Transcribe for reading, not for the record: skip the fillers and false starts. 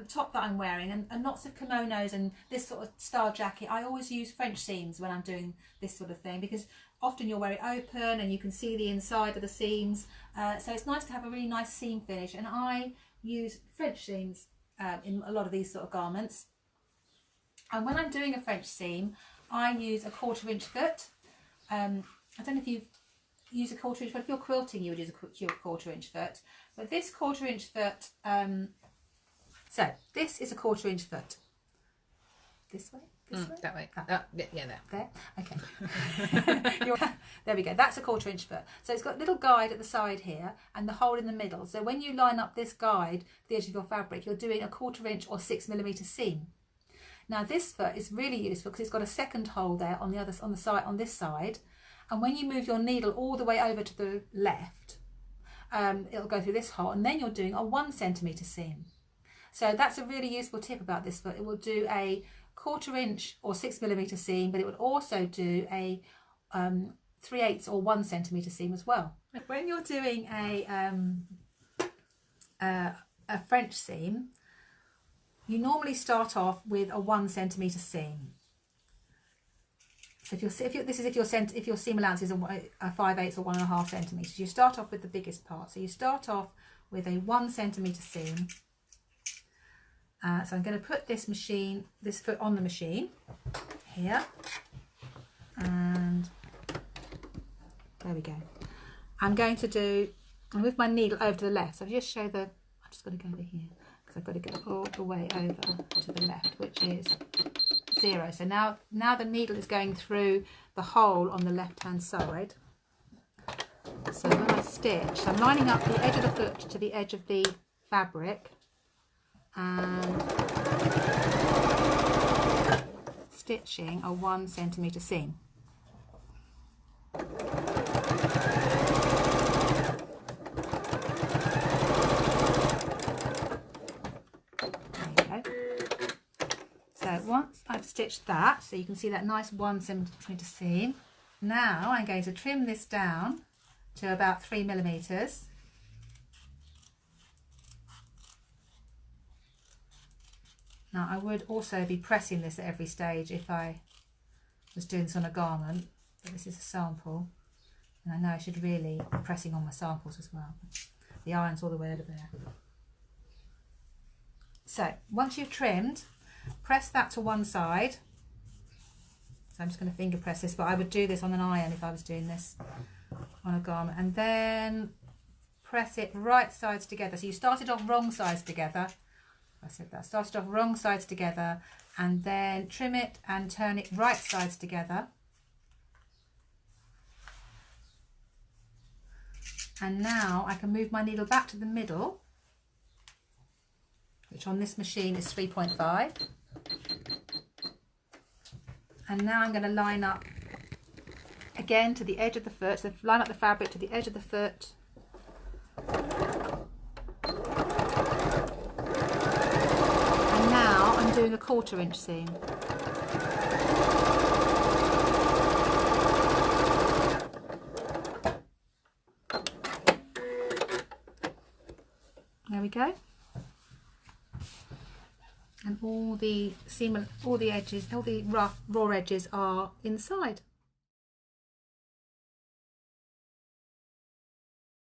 top that I'm wearing and lots of kimonos and this sort of style jacket, I always use French seams when I'm doing this sort of thing, because often you'll wear it open and you can see the inside of the seams, so it's nice to have a really nice seam finish, and I use French seams in a lot of these sort of garments. And when I'm doing a French seam, I use a 1/4 inch foot. I don't know if you use a 1/4 inch foot. If you're quilting, you would use a 1/4 inch foot, but this 1/4 inch foot, so this is a 1/4 inch foot. This way? This way? That way. Yeah, there. There? Okay. There we go. That's a 1/4 inch foot. So it's got a little guide at the side here and the hole in the middle. So when you line up this guide to the edge of your fabric, you're doing a 1/4 inch or 6mm seam. Now this foot is really useful because it's got a second hole there on this side. And when you move your needle all the way over to the left, it'll go through this hole, and then you're doing a 1cm seam. So that's a really useful tip about this foot. It will do a 1/4 inch or 6mm seam, but it would also do a 3/8 or 1cm seam as well. When you're doing a French seam, you normally start off with a 1cm seam. So if your seam allowance is a 5/8 or 1.5 centimeters, you start off with the biggest part. So you start off with a 1cm seam. So I'm going to put this foot on the machine here, and there we go. I'm going to move my needle over to the left. So I've just show I'm just going to go over here because I've got to go all the way over to the left, which is 0. So now the needle is going through the hole on the left hand side. So when I stitch, I'm lining up the edge of the foot to the edge of the fabric and stitching a 1cm seam. So once I've stitched that, so you can see that nice 1cm seam, now I'm going to trim this down to about 3mm. Now I would also be pressing this at every stage if I was doing this on a garment, but this is a sample and I know I should really be pressing on my samples as well. The iron's all the way over there. So once you've trimmed, press that to one side. So I'm just going to finger press this, but I would do this on an iron if I was doing this on a garment, and then press it right sides together. So you started off wrong sides together. I said that, started off wrong sides together, and then trim it and turn it right sides together. And now I can move my needle back to the middle, which on this machine is 3.5. And now I'm going to line up again to the edge of the foot. So line up the fabric to the edge of the foot. And now I'm doing a 1/4 inch seam. There we go. And all the edges, all the raw edges are inside.